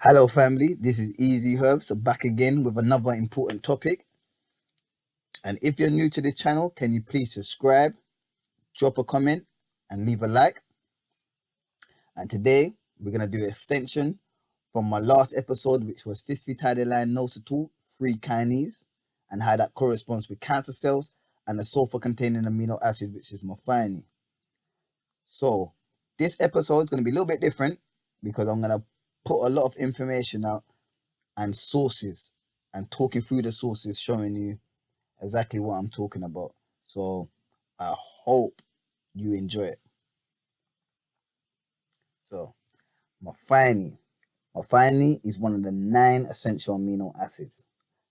Hello, family. This is Eazi Herbs back again with another important topic. And if you're new to this channel, can you please subscribe, drop a comment, and leave a like? And today we're gonna do an extension from my last episode, which was phosphatidylene inositol 3 kinase, and how that corresponds with cancer cells and the sulfur-containing amino acid, which is methionine. So this episode is gonna be a little bit different because I'm gonna put a lot of information out and sources and talking through the sources, showing you exactly what I'm talking about. So I hope you enjoy it. So methionine. Methionine is one of the 9 essential amino acids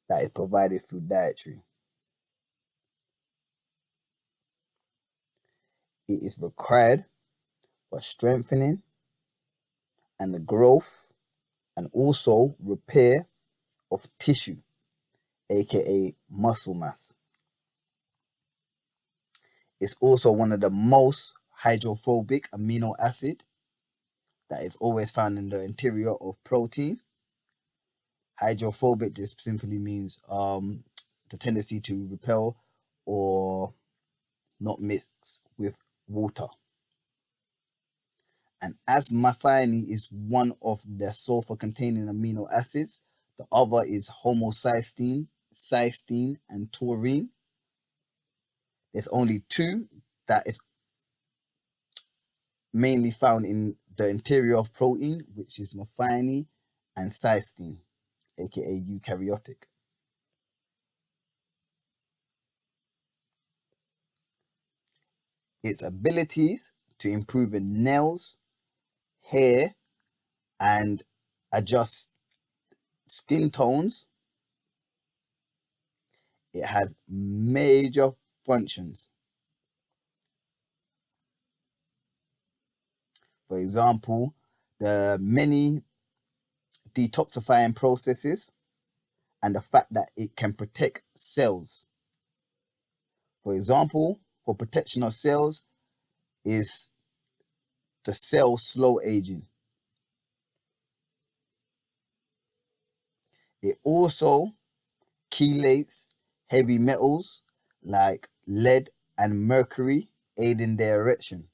that is provided through dietary. It is required for strengthening and the growth and also repair of tissue, aka muscle mass. It's also one of the most hydrophobic amino acid that is always found in the interior of protein. Hydrophobic just simply means the tendency to repel or not mix with water. And as methionine is one of the sulfur-containing amino acids, the other is homocysteine, cysteine, and taurine. There's only 2 that is mainly found in the interior of protein, which is methionine and cysteine, aka eukaryotic. Its abilities to improve in nails, hair, and adjust skin tones. It has major functions. For example, the many detoxifying processes and the fact that it can protect cells. For example, for protection of cells is the cell slow aging. It also chelates heavy metals like lead and mercury, aiding their erection.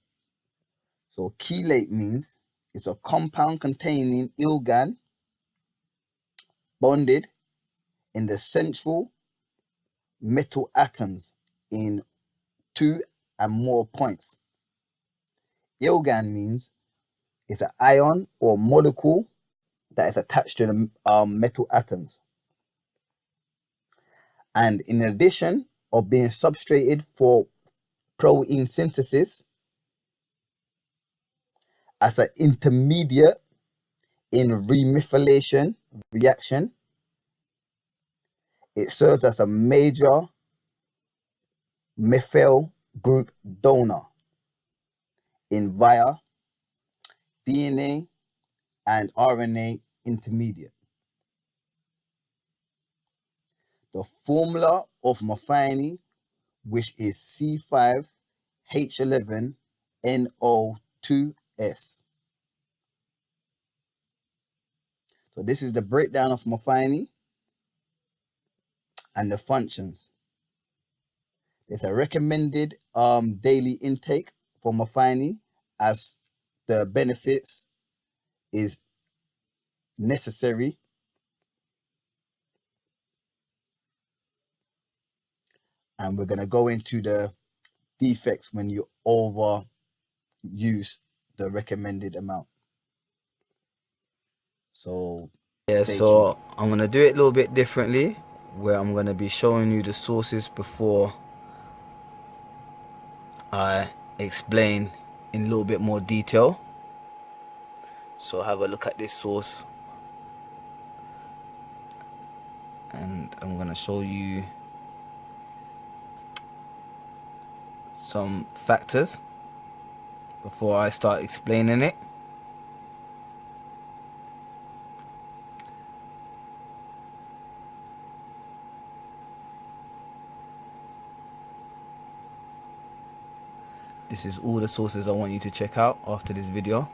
So chelate means it's a compound containing ilgan bonded in the central metal atoms in 2 and more points. Ilgan means it's an ion or molecule that is attached to the metal atoms. And in addition of being substrated for protein synthesis as an intermediate in remethylation reaction, it serves as a major methyl group donor in via DNA and RNA intermediate. The formula of methionine, which is C5H11NO2S. So this is the breakdown of methionine and the functions. There's a recommended daily intake for methionine, as the benefits is necessary. And we're going to go into the defects when you overuse the recommended amount. So Yeah, stay tuned. so I'm going to do it a little bit differently, where I'm going to be showing you the sources before I explain in a little bit more detail. So have a look at this source, and I'm going to show you some factors before I start explaining it. This is all the sources I want you to check out after this video.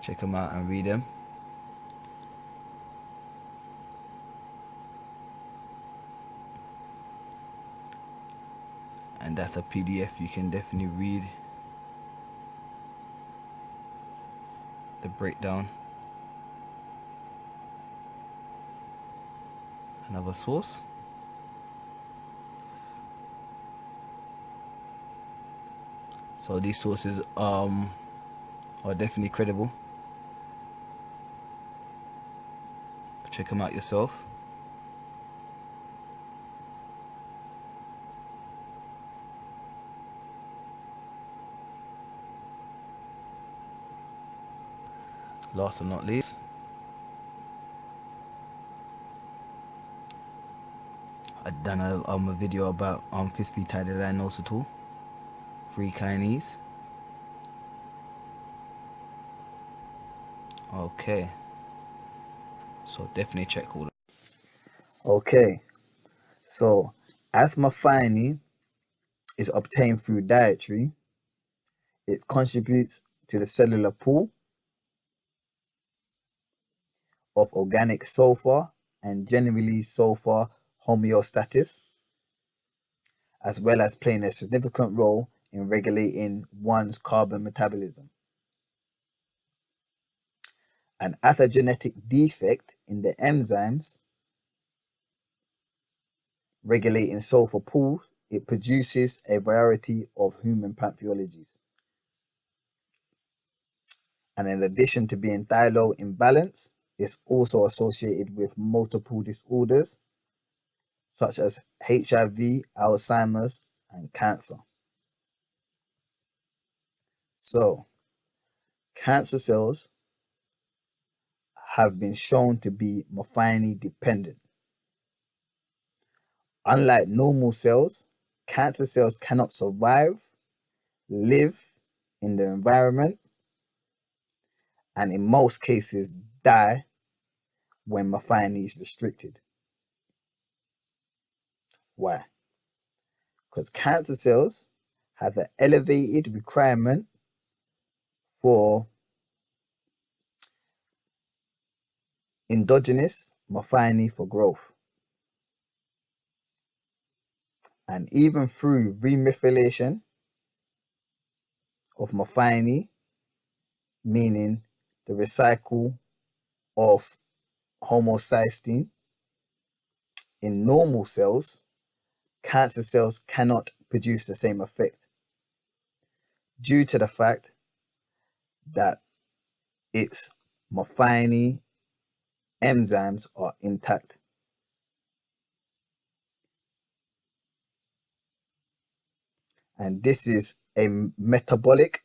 check them out and read them. And that's a PDF you can definitely read the breakdown. Another source. So these sources are definitely credible. Check them out yourself. Last but not least, I done a video about physfetidylinosyl 3 kinase. Okay, so definitely check all that. Okay, so as methionine is obtained through dietary, it contributes to the cellular pool of organic sulfur and generally sulfur homeostasis, as well as playing a significant role in regulating one's carbon metabolism. And as a genetic defect in the enzymes regulating sulfur pools, it produces a variety of human pathologies. And in addition to being thiol imbalance, it's also associated with multiple disorders such as HIV, Alzheimer's, and cancer. So, cancer cells have been shown to be methionine dependent. Unlike normal cells, cancer cells cannot survive, live in the environment, and in most cases die when methionine is restricted. Why? Because cancer cells have an elevated requirement for endogenous methionine for growth. And even through remethylation of methionine, meaning the recycle of homocysteine in normal cells, cancer cells cannot produce the same effect due to the fact that its methionine enzymes are intact. And this is a metabolic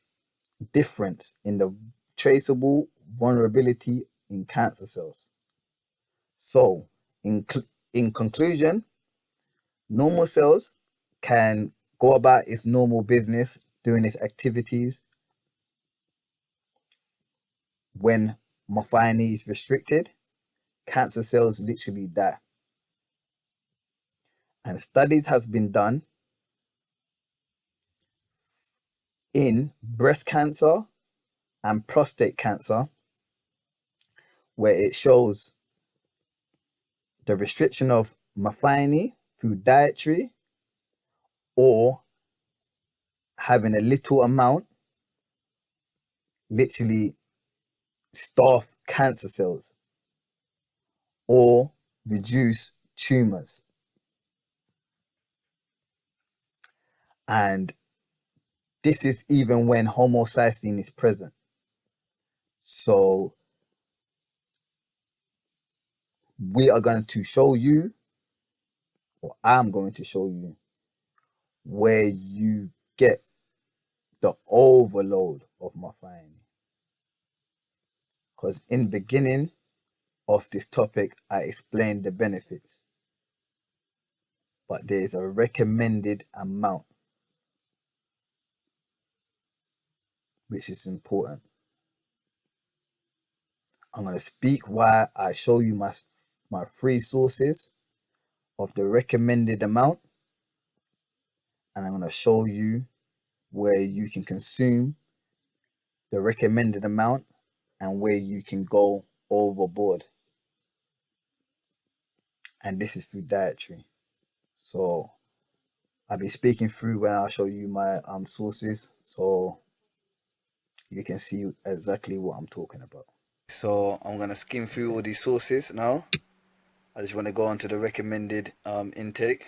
difference in the traceable vulnerability in cancer cells. So, in conclusion, normal cells can go about its normal business, doing its activities. When methionine is restricted, cancer cells literally die. And studies has been done in breast cancer and prostate cancer where it shows the restriction of methionine through dietary or having a little amount literally starve cancer cells or reduce tumors. And this is even when homocysteine is present. So we are going to show you, or I'm going to show you, where you get the overload of methionine. Because in the beginning of this topic, I explained the benefits, but there's a recommended amount, which is important. I'm going to speak why I show you my three sources of the recommended amount, and I'm going to show you where you can consume the recommended amount and where you can go overboard. And this is through dietary. So I'll be speaking through when I show you my sources, so you can see exactly what I'm talking about. So I'm gonna skim through all these sources now. I just want to go on to the recommended intake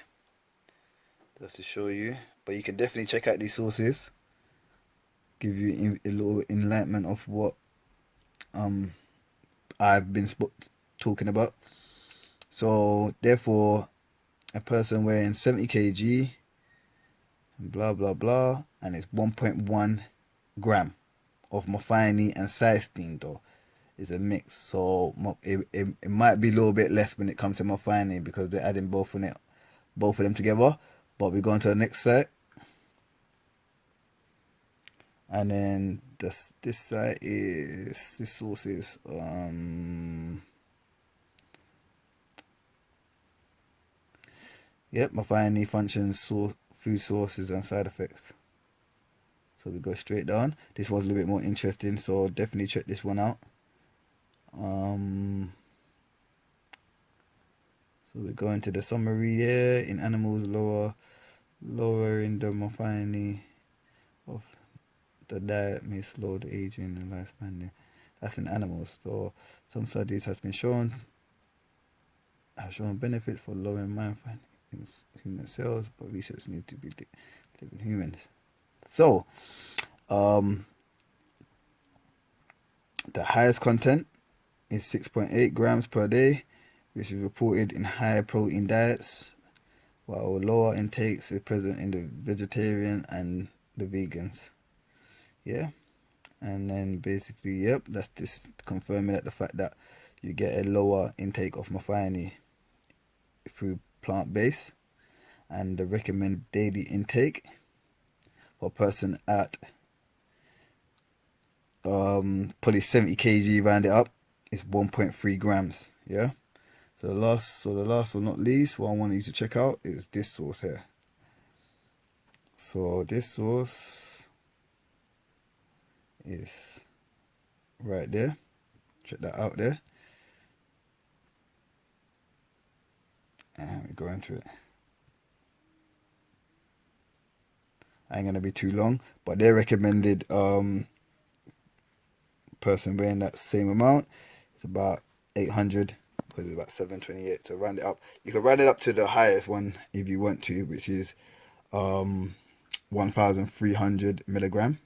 just to show you. But you can definitely check out these sources. Give you a little enlightenment of what I've been talking about. So therefore, a person weighing 70 kg, blah blah blah, and it's 1.1 gram of methionine and cysteine though. Is a mix, so it might be a little bit less when it comes to methionine because they're adding both of them together. But we go on to the next site, and then this source is yep, methionine functions, food sources and side effects. So we go straight down. This one's a little bit more interesting, so definitely check this one out. So we go into the summary here. In animals, lowering the methionine of the diet may slow the aging and lifespan. That's in animals. So some studies have shown benefits for lowering methionine in human cells, but research needs to be done in humans. So the highest content is 6.8 grams per day, which is reported in high protein diets, while lower intakes are present in the vegetarian and the vegans. Yeah. And then basically, yep, that's just confirming that the fact that you get a lower intake of methionine through plant-based, and the recommended daily intake for a person at probably 70 kg, round it up, is 1.3 grams. Yeah. So the last but not least, what I want you to check out is this source here. So this source is right there. Check that out there. And we go into it. I ain't gonna be too long, but they recommended person weighing that same amount. It's about 800 because it's about 728. So round it up. You can round it up to the highest one if you want to, which is 1,300 milligram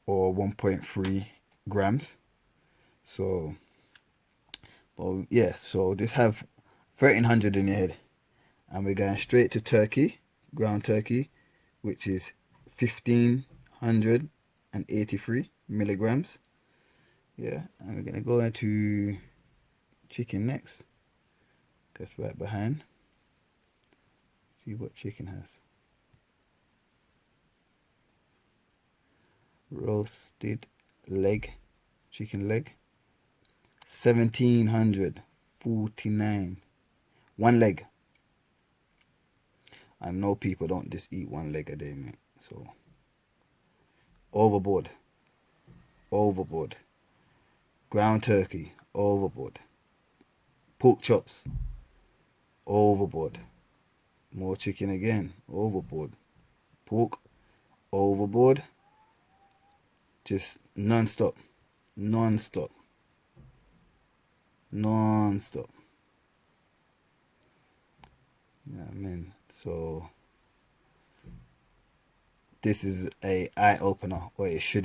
or 1.3 grams. So, well, yeah. So just have 1,300 in your head, and we're going straight to turkey, ground turkey, which is 1,583 milligrams. Yeah, and we're gonna go into chicken next. That's right behind. See what chicken has. Roasted leg, chicken leg, 1,749. One leg. I know people don't just eat one leg a day, mate. So overboard. Ground turkey, overboard. Pork chops, overboard. More chicken again, overboard. Pork, overboard. Just non-stop. Yeah, man. So this is a eye opener, or it should